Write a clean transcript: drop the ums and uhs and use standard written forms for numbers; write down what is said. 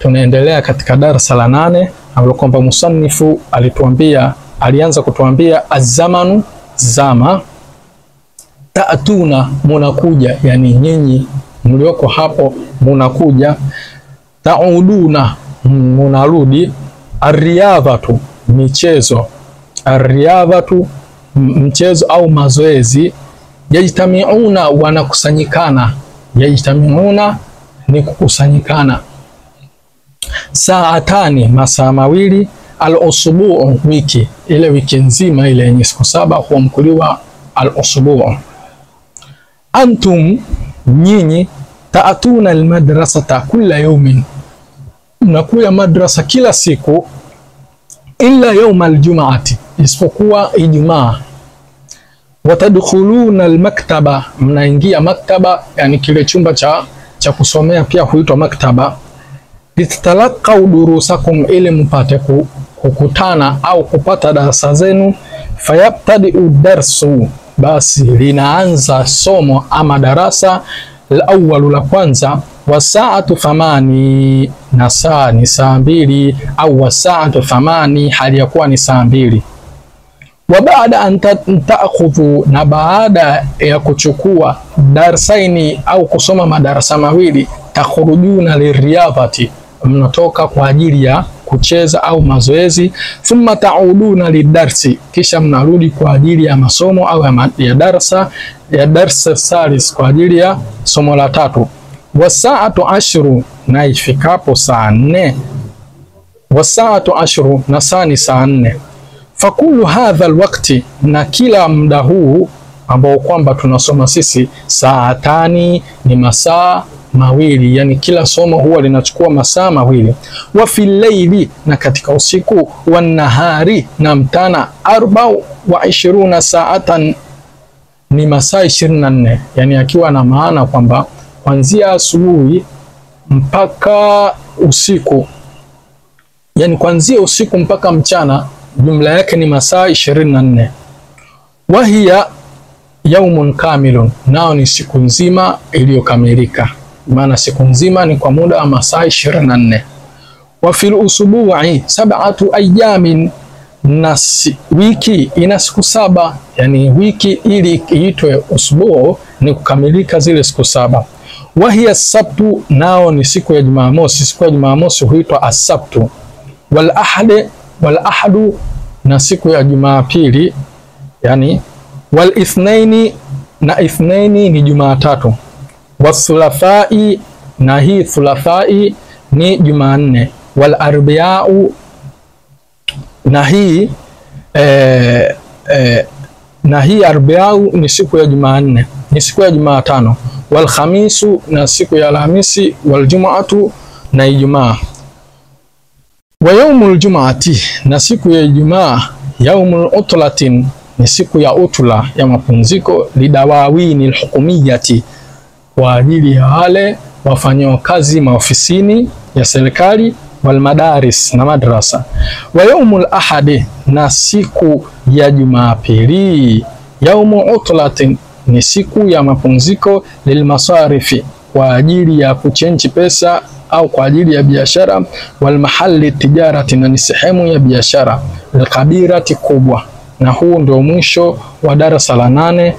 tunaendelea katika darasa la 8 ambalo kwamba musannifu alianza kutuambia azamanu, zama, taatuna, munakuja, yani nyinyi mlioko hapo munakuja, tauduna, munarudi, arriyadhatu, michezo, arriyadhatu, mchezo au mazoezi, yajtamiuna, wanakusanyikana, yajtamiuna ni kukusanyikana, saatani, masaa mawili, al-usbu', wiki, ile wiki nzima ile yenye siku 7 huamkuliwa al-usbu'. Antum, nyinyi, taatuna al-madrasata kulla yawmin, mnakuya madrasa kila siku, illa yawm al-jum'ati, isipokuwa Ijumaa. Watadkhuluna al-maktaba, mnaingia maktaba, yani kile chumba cha kusomea pia huitwa maktaba. Litalaqau durusakum, ili mpate kukutana au kupata darasa zenu. Fayabtadi darsu, basi linaanza somo ama darasa al-awwal, la kwanza. Wasaatu 8, na saa ni saa 2, au wasaatu 8 hali ya kuwa ni saa 2. Wa baada an ta'khudhu, na baada ya kuchukua darsaini au kusoma madarasa mawili, takhrujuna liriyadhati, mnatoka kwa ajili ya kucheza au mazoezi. Thumma ta'uduna lidarsi, kisha mnarudi kwa ajili ya masomo au ya darsa salis, kwa ajili ya somo la 3. Wasaatu 10, na ifikapo saa 4, wasaatu 10, na saa ni saa 4. Fakulu hadha alwaqti, na kila muda huu ambao kwamba tunasoma sisi, saatani, ni masaa mawili, yani kila somo huwa linachukua masaa mawili. Wa fil layli, na katika usiku, wa nahari, na mtana, 24 saatan, ni masaa 24, yani akiwa na maana kwamba kuanzia asubuhi mpaka usiku, yani kuanzia usiku mpaka mchana, jumla yake ni masaa 24. Wahiya yaumun kamilun, nao ni siku nzima iliyokamilika, maana siku nzima ni kwa muda wa masaa 24. Wa fil usbu'i 7 ayamin, na wiki ina siku 7, yani wiki ili iitwe usbu' ni kukamilika zile siku 7. Wahiya sabtu, nao ni siku ya Jumamosi. Siku ya Jumamosi huitwa as-sabtu. Wal ahadu, na siku ya Jumapili, yani wal ithnaini, na ithnaini ni Jumatatu. Wathulathai, na hii thulathai ni Jumanne. Wal arbi'au, na hii arbi'au ni siku ya Jumanne, ni siku ya Jumatano. Wal khamisu, na siku ya Alhamisi. Wal jum'atu, na Ijumaa. Wa yaumul jum'ati, na siku ya Ijumaa. Yaumul utlatin, ni siku ya utula, ya mapumziko. Lidawawini alhukumiyati, kwa ajili ya wale wafanyao kazi maofisini ya serikali. Wal madaris, na madrasa. Wa yaumul ahadi, na siku ya Jumapili. Yaumul utlatin, ni siku ya mapumziko. Lilmasarifi, kwa ajili ya kuchenji pesa au kwa ajili ya biashara. Wal mahali tijarati, na ni sehemu ya biashara. Al kabirati, kubwa. Na huu ndio mwisho wa darasa la 8